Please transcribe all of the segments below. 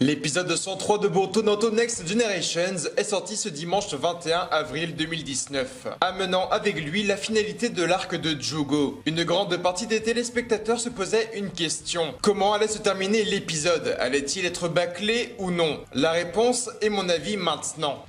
L'épisode 103 de Boruto Naruto Next Generations est sorti ce dimanche 21 avril 2019, amenant avec lui la finalité de l'arc de Jugo. Une grande partie des téléspectateurs se posait une question. Comment allait se terminer l'épisode? Allait-il être bâclé ou non? La réponse est mon avis maintenant.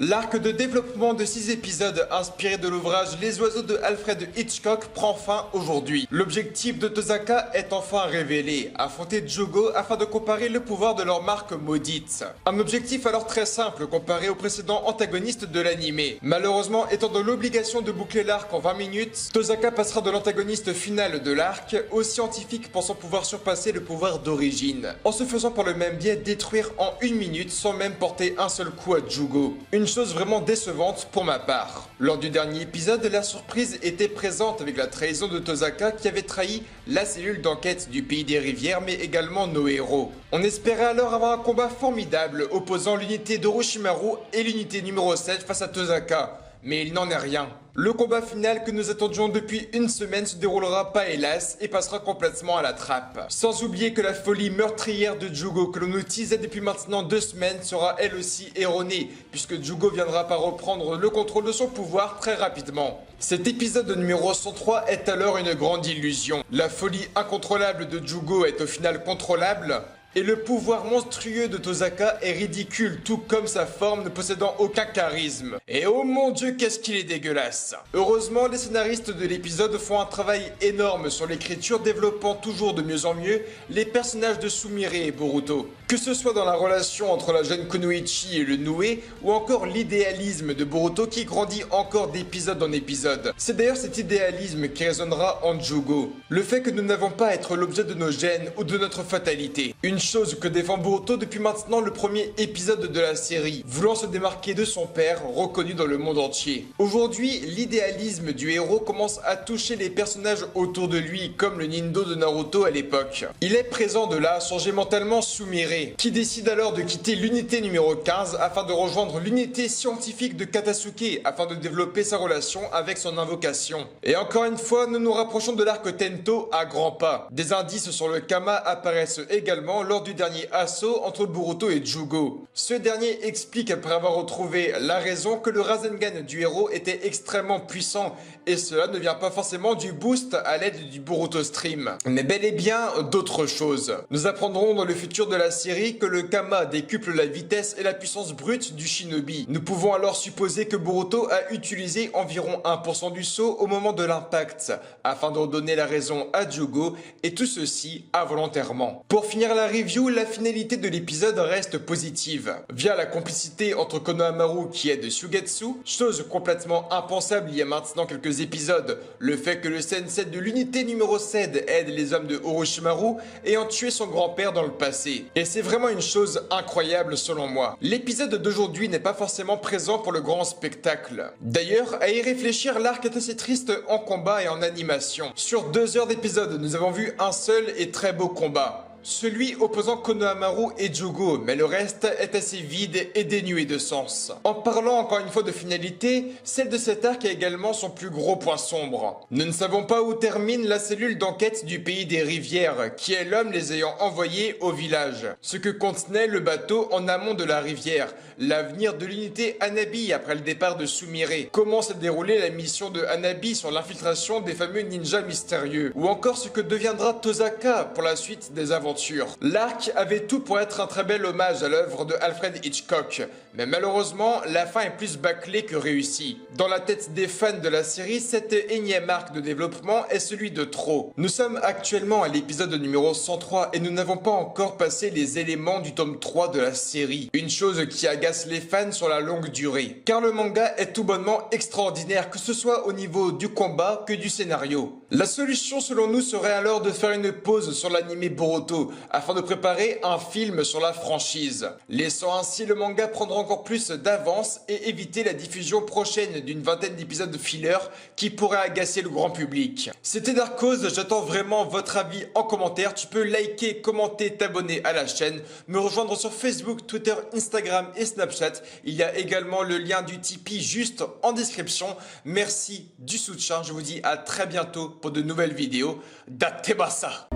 L'arc de développement de 6 épisodes inspiré de l'ouvrage Les oiseaux de Alfred Hitchcock prend fin aujourd'hui. L'objectif de Tozaka est enfin révélé, affronter Jugo afin de comparer le pouvoir de leur marque maudite. Un objectif alors très simple comparé aux précédents antagonistes de l'anime. Malheureusement, étant dans l'obligation de boucler l'arc en 20 minutes, Tozaka passera de l'antagoniste final de l'arc au scientifique pensant pouvoir surpasser le pouvoir d'origine, en se faisant par le même biais détruire en 1 minute sans même porter un seul coup à Jugo. Une chose vraiment décevante pour ma part. Lors du dernier épisode, la surprise était présente avec la trahison de Tozaka qui avait trahi la cellule d'enquête du pays des rivières mais également nos héros. On espérait alors avoir un combat formidable opposant l'unité d'Orochimaru et l'unité numéro 7 face à Tozaka, mais il n'en est rien. Le combat final que nous attendions depuis une semaine se déroulera pas hélas et passera complètement à la trappe. Sans oublier que la folie meurtrière de Jugo que l'on nous teasait depuis maintenant 2 semaines sera elle aussi erronée, puisque Jugo viendra par reprendre le contrôle de son pouvoir très rapidement. Cet épisode numéro 103 est alors une grande illusion. La folie incontrôlable de Jugo est au final contrôlable, et le pouvoir monstrueux de Tozaka est ridicule, tout comme sa forme ne possédant aucun charisme. Et oh mon dieu, qu'est-ce qu'il est dégueulasse! Heureusement, les scénaristes de l'épisode font un travail énorme sur l'écriture, développant toujours de mieux en mieux les personnages de Sumire et Boruto. Que ce soit dans la relation entre la jeune Kunoichi et le Noué, ou encore l'idéalisme de Boruto qui grandit encore d'épisode en épisode. C'est d'ailleurs cet idéalisme qui résonnera en Jugo. Le fait que nous n'avons pas à être l'objet de nos gènes ou de notre fatalité. Une chose que défend Boruto depuis maintenant le premier épisode de la série, voulant se démarquer de son père, reconnu dans le monde entier. Aujourd'hui, l'idéalisme du héros commence à toucher les personnages autour de lui, comme le Nindo de Naruto à l'époque. Il est présent de là, songé mentalement Sumire, qui décide alors de quitter l'unité numéro 15 afin de rejoindre l'unité scientifique de Katasuke, afin de développer sa relation avec son invocation. Et encore une fois, nous nous rapprochons de l'arc Tento à grands pas. Des indices sur le Kama apparaissent également lors du dernier assaut entre Boruto et Jugo. Ce dernier explique après avoir retrouvé la raison que le Rasengan du héros était extrêmement puissant, et cela ne vient pas forcément du boost à l'aide du Boruto Stream, mais bel et bien d'autres choses. Nous apprendrons dans le futur de la série que le Kama décuple la vitesse et la puissance brute du Shinobi. Nous pouvons alors supposer que Boruto a utilisé environ 1% du saut au moment de l'impact, afin de redonner la raison à Jugo, et tout ceci involontairement. Pour finir la review, la finalité de l'épisode reste positive. Via la complicité entre Konohamaru qui aide Suigetsu, chose complètement impensable il y a maintenant quelques épisodes, le fait que le sensei de l'unité numéro 7 aide les hommes de Orochimaru ayant tué son grand-père dans le passé. Et c'est vraiment une chose incroyable selon moi. L'épisode d'aujourd'hui n'est pas forcément présent pour le grand spectacle. D'ailleurs, à y réfléchir, l'arc est assez triste en combat et en animation. Sur 2 heures d'épisode, nous avons vu un seul et très beau combat. Celui opposant Konohamaru et Jugo, mais le reste est assez vide et dénué de sens. En parlant encore une fois de finalité, celle de cet arc est également son plus gros point sombre. Nous ne savons pas où termine la cellule d'enquête du pays des rivières, qui est l'homme les ayant envoyés au village. Ce que contenait le bateau en amont de la rivière, l'avenir de l'unité Hanabi après le départ de Sumire, comment s'est déroulée la mission de Hanabi sur l'infiltration des fameux ninjas mystérieux, ou encore ce que deviendra Tozaka pour la suite des aventures. L'arc avait tout pour être un très bel hommage à l'œuvre de Alfred Hitchcock, mais malheureusement, la fin est plus bâclée que réussie. Dans la tête des fans de la série, cet énième arc de développement est celui de trop. Nous sommes actuellement à l'épisode numéro 103 et nous n'avons pas encore passé les éléments du tome 3 de la série. Une chose qui agace les fans sur la longue durée. Car le manga est tout bonnement extraordinaire, que ce soit au niveau du combat que du scénario. La solution selon nous serait alors de faire une pause sur l'anime Boruto, Naruto afin de préparer un film sur la franchise, laissant ainsi le manga prendre encore plus d'avance et éviter la diffusion prochaine d'une vingtaine d'épisodes filler qui pourraient agacer le grand public. C'était Darkose, j'attends vraiment votre avis en commentaire. Tu peux liker, commenter, t'abonner à la chaîne, me rejoindre sur Facebook, Twitter, Instagram et Snapchat. Il y a également le lien du Tipeee juste en description. Merci du soutien, je vous dis à très bientôt pour de nouvelles vidéos. Dattebasa!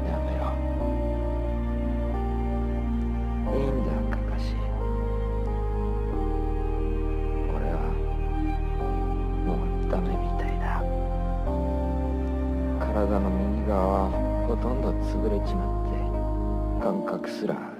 やめろ。いいんだ、カカシ。俺はもうダメみたいだ。体の右側はほとんど潰れちまって感覚すら